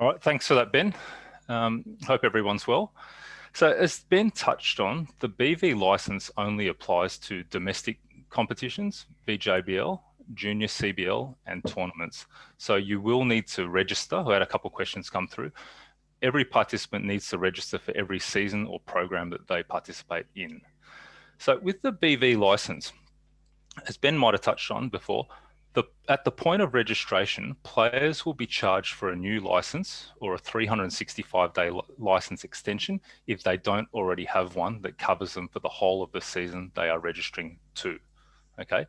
All right, thanks for that, Ben. Hope everyone's well. So as Ben touched on, the BV license only applies to domestic competitions, VJBL, junior CBL, and tournaments. So you will need to register. We had a couple of questions come through. Every participant needs to register for every season or program that they participate in. So with the BV license, as Ben might have touched on before, at the point of registration, players will be charged for a new license or a 365-day license extension if they don't already have one that covers them for the whole of the season they are registering to. Okay,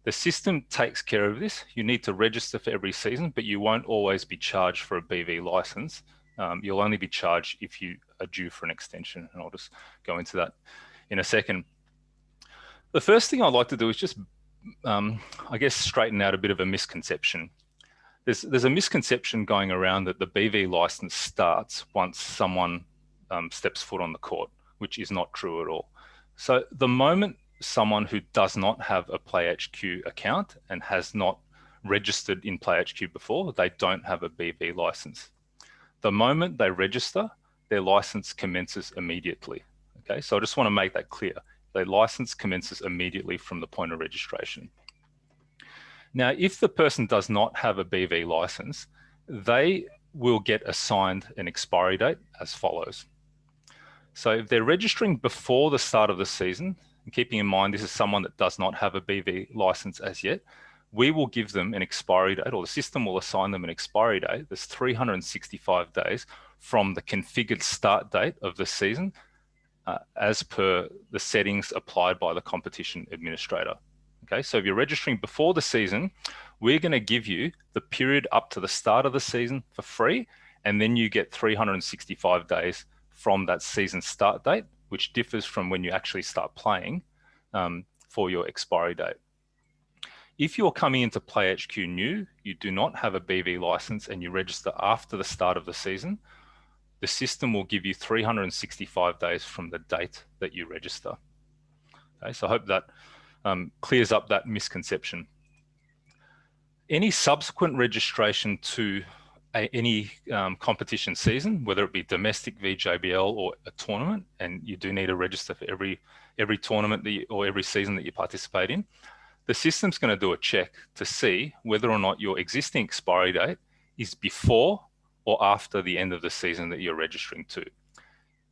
the system takes care of this. You need to register for every season, but you won't always be charged for a BV license. You'll only be charged if you are due for an extension, and I'll just go into that in a second. The first thing I'd like to do is just I guess straighten out a bit of a misconception. There's a misconception going around that the BV license starts once someone steps foot on the court, which is not true at all. So the moment someone who does not have a PlayHQ account and has not registered in PlayHQ before, they don't have a BV license. The moment they register, their license commences immediately. Okay, so I just want to make that clear. The license commences immediately from the point of registration. Now, if the person does not have a BV license, they will get assigned an expiry date as follows. So if they're registering before the start of the season, and keeping in mind this is someone that does not have a BV license as yet, we will give them an expiry date, or the system will assign them an expiry date that's 365 days from the configured start date of the season, as per the settings applied by the competition administrator. Okay, so if you're registering before the season, we're going to give you the period up to the start of the season for free, and then you get 365 days from that season start date, which differs from when you actually start playing, for your expiry date. If you're coming into PlayHQ new, you do not have a BV license, and you register after the start of the season, the system will give you 365 days from the date that you register. Okay, so I hope that clears up that misconception. Any subsequent registration to any competition season, whether it be domestic VJBL or a tournament, and you do need to register for every tournament or every season that you participate in, the system's going to do a check to see whether or not your existing expiry date is before or after the end of the season that you're registering to.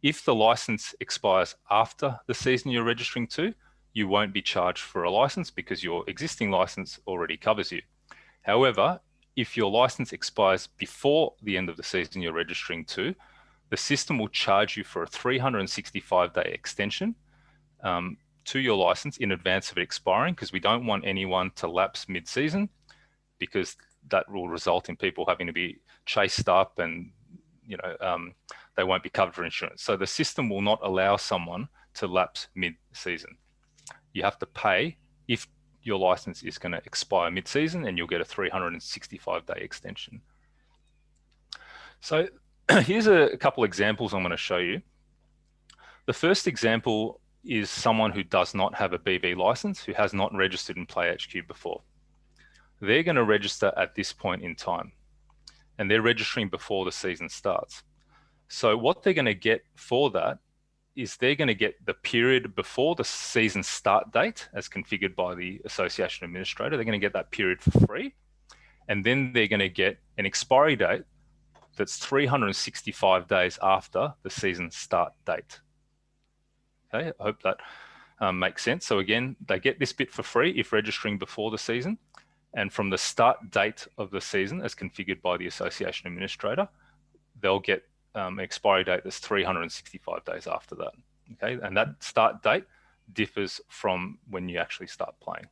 If the license expires after the season you're registering to, you won't be charged for a license because your existing license already covers you. However, if your license expires before the end of the season you're registering to, the system will charge you for a 365-day extension to your license in advance of it expiring, because we don't want anyone to lapse mid-season, because that will result in people having to be chased up, and they won't be covered for insurance. So the system will not allow someone to lapse mid-season. You have to pay if your license is going to expire mid-season, and you'll get a 365-day extension. So here's a couple examples I'm going to show you. The first example is someone who does not have a BV license, who has not registered in PlayHQ before. They're going to register at this point in time, and they're registering before the season starts. So what they're going to get for that is they're going to get the period before the season start date as configured by the association administrator. They're going to get that period for free. And then they're going to get an expiry date that's 365 days after the season start date. Okay, I hope that makes sense. So again, they get this bit for free if registering before the season. And from the start date of the season as configured by the association administrator, they'll get an expiry date that's 365 days after that. Okay, and that start date differs from when you actually start playing.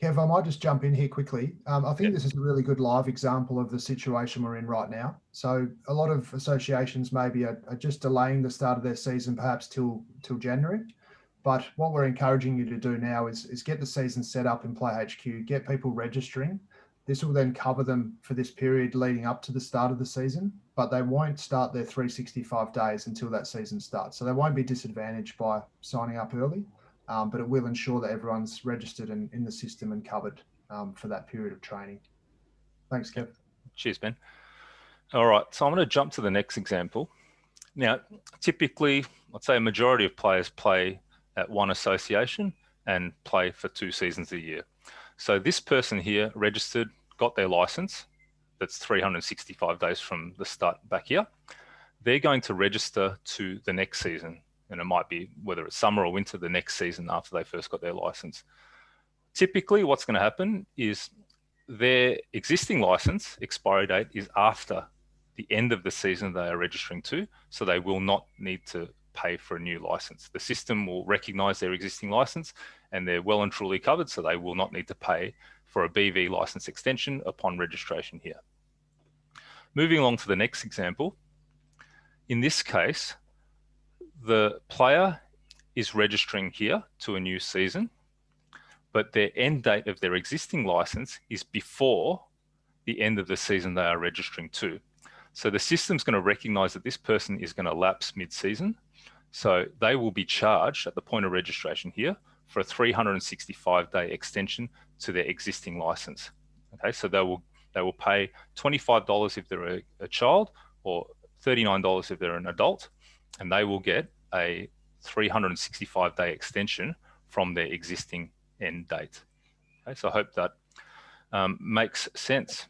Kev, I might just jump in here quickly. I think this is a really good live example of the situation we're in right now. So a lot of associations maybe are just delaying the start of their season perhaps till January. But what we're encouraging you to do now is get the season set up in PlayHQ, get people registering. This will then cover them for this period leading up to the start of the season, but they won't start their 365 days until that season starts. So they won't be disadvantaged by signing up early, but it will ensure that everyone's registered and in the system and covered for that period of training. Thanks, Kev. Cheers, Ben. All right, so I'm going to jump to the next example. Now, typically, let's say a majority of players play at one association and play for 2 seasons a year. So this person here registered, got their license. That's 365 days from the start back here. They're going to register to the next season. And it might be whether it's summer or winter, the next season after they first got their license. Typically, what's going to happen is their existing license expiry date is after the end of the season they are registering to, so they will not need to pay for a new license. The system will recognize their existing license and they're well and truly covered, so they will not need to pay for a BV license extension upon registration here. Moving along to the next example. In this case, the player is registering here to a new season, but their end date of their existing license is before the end of the season they are registering to. So the system's going to recognize that this person is going to lapse mid-season. So they will be charged at the point of registration here for a 365-day extension to their existing license. Okay, so they will pay $25 if they're a child, or $39 if they're an adult, and they will get a 365-day extension from their existing end date. Okay, so I hope that makes sense.